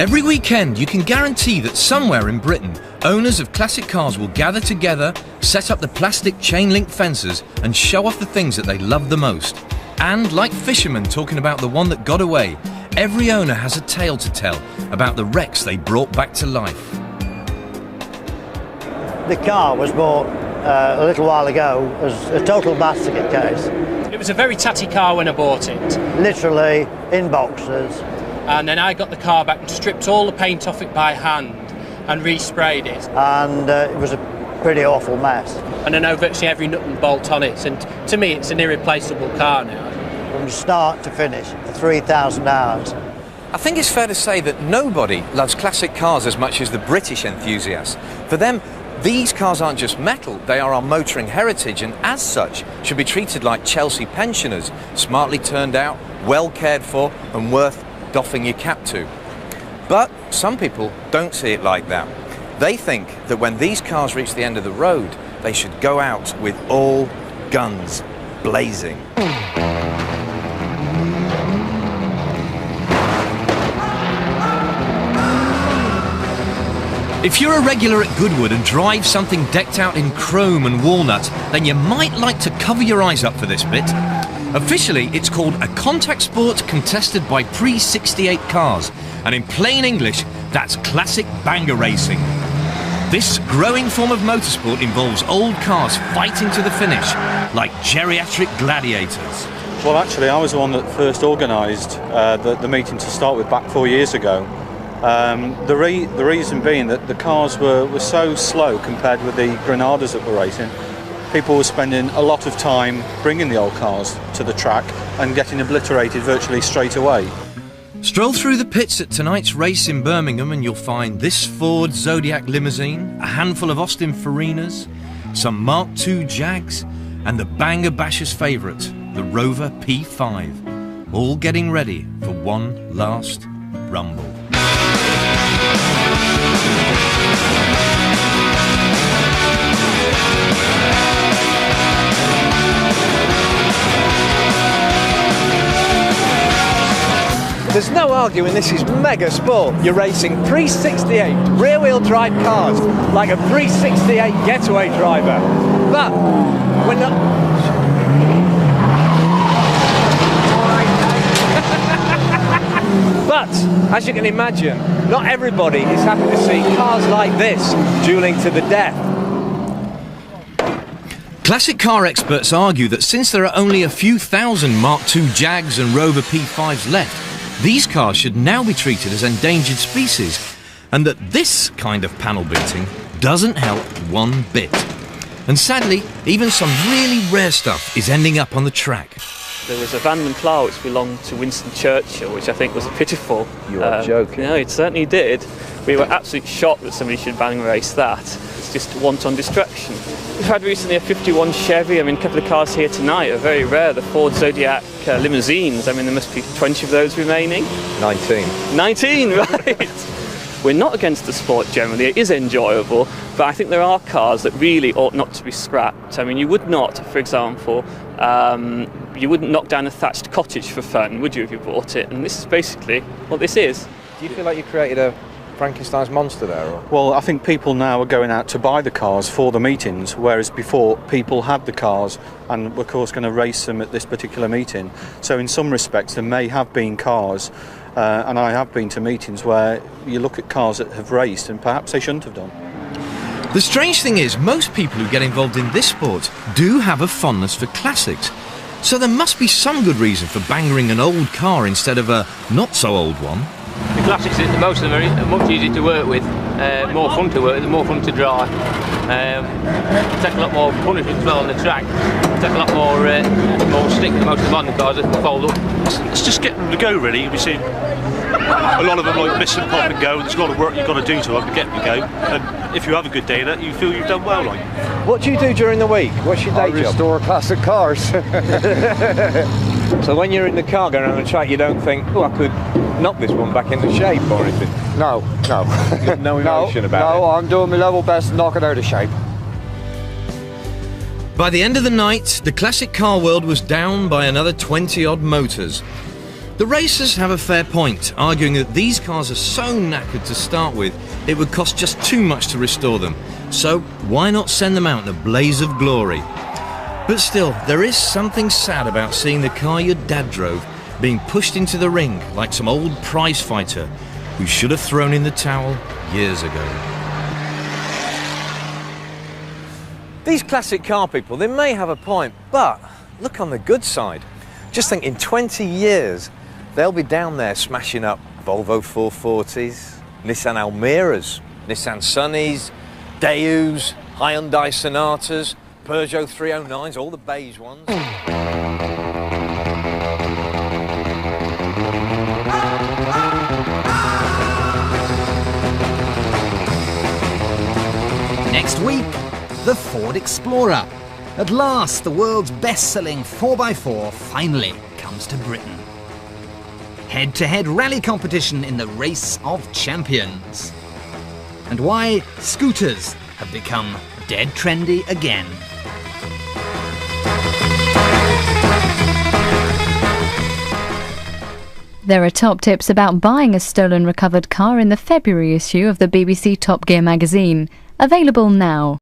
Every weekend you can guarantee that somewhere in Britain, owners of classic cars will gather together, set up the plastic chain link fences and show off the things that they love the most. And like fishermen talking about the one that got away, every owner has a tale to tell about the wrecks they brought back to life. The car was bought a little while ago as a total basket case. It was a very tatty car when I bought it. Literally in boxes. And then I got the car back and stripped all the paint off it by hand and resprayed it. And it was a pretty awful mess. And I know virtually every nut and bolt on it, and to me it's an irreplaceable car now. From start to finish, 3,000 hours. I think it's fair to say that nobody loves classic cars as much as the British enthusiasts. For them, these cars aren't just metal, they are our motoring heritage, and as such should be treated like Chelsea pensioners, smartly turned out, well cared for and worth doffing your cap to. But some people don't see it like that. They think that when these cars reach the end of the road, they should go out with all guns blazing. If you're a regular at Goodwood and drive something decked out in chrome and walnut, then you might like to cover your eyes up for this bit. Officially, it's called a contact sport contested by pre-68 cars, and in plain English, that's classic banger racing. This growing form of motorsport involves old cars fighting to the finish, like geriatric gladiators. Well, actually, I was the one that first organised the meeting to start with back 4 years ago. The reason being that the cars were so slow compared with the Granadas that were racing. People were spending a lot of time bringing the old cars to the track and getting obliterated virtually straight away. Stroll through the pits at tonight's race in Birmingham and you'll find this Ford Zodiac limousine, a handful of Austin Farinas, some Mark II Jags and the Banger Bashers' favourite, the Rover P5, all getting ready for one last rumble. There's no arguing this is mega sport. You're racing pre-68 rear-wheel drive cars like a pre-68 getaway driver. But we're not... But, as you can imagine, not everybody is happy to see cars like this duelling to the death. Classic car experts argue that since there are only a few thousand Mark II Jags and Rover P5s left, these cars should now be treated as endangered species, and that this kind of panel beating doesn't help one bit. And sadly, even some really rare stuff is ending up on the track. There was a Van Plough which belonged to Winston Churchill, which I think was pitiful. You are joking. No, it certainly did. We were absolutely shocked that somebody should bang race that. It's just wanton destruction. We've had recently a 51 Chevy. I mean, a couple of cars here tonight are very rare. The Ford Zodiac limousines. I mean, there must be 20 of those remaining. 19. 19, right. We're not against the sport generally. It is enjoyable, but I think there are cars that really ought not to be scrapped. I mean, you would not, for example, you wouldn't knock down a thatched cottage for fun, would you, if you bought it? And this is basically what this is. Do you feel like you created a Frankenstein's monster there? Or? Well, I think people now are going out to buy the cars for the meetings, whereas before people had the cars and were of course going to race them at this particular meeting. So in some respects there may have been cars, and I have been to meetings where you look at cars that have raced and perhaps they shouldn't have done. The strange thing is, most people who get involved in this sport do have a fondness for classics. So there must be some good reason for bangering an old car instead of a not-so-old one. The classics, most of them are much easier to work with, more fun to work with, more fun to drive. Take a lot more punishment as well on the track. Take a lot more stick than most of the modern cars that can fold up. It's just getting them to go, really. We see a lot of them like miss and pop and go. There's a lot of work you've got to do to them to get them to go. And if you have a good day in it, you feel you've done well. Like. What do you do during the week? What's your day job? Restore classic cars. So when you're in the car going around the track, you don't think, oh, I could knock this one back into shape or anything? No. No emotion about it? No, I'm doing my level best to knock it out of shape. By the end of the night, the classic car world was down by another 20-odd motors. The racers have a fair point, arguing that these cars are so knackered to start with, it would cost just too much to restore them. So why not send them out in a blaze of glory? But still, there is something sad about seeing the car your dad drove being pushed into the ring like some old prize fighter who should have thrown in the towel years ago. These classic car people, they may have a point, but look on the good side. Just think, in 20 years, they'll be down there smashing up Volvo 440s, Nissan Almeras, Nissan Sunnies, Deus, Hyundai Sonatas, Peugeot 309s, all the beige ones. Next week, the Ford Explorer. At last, the world's best-selling 4x4 finally comes to Britain. Head-to-head rally competition in the Race of Champions. And why scooters have become dead trendy again. There are top tips about buying a stolen recovered car in the February issue of the BBC Top Gear magazine, available now.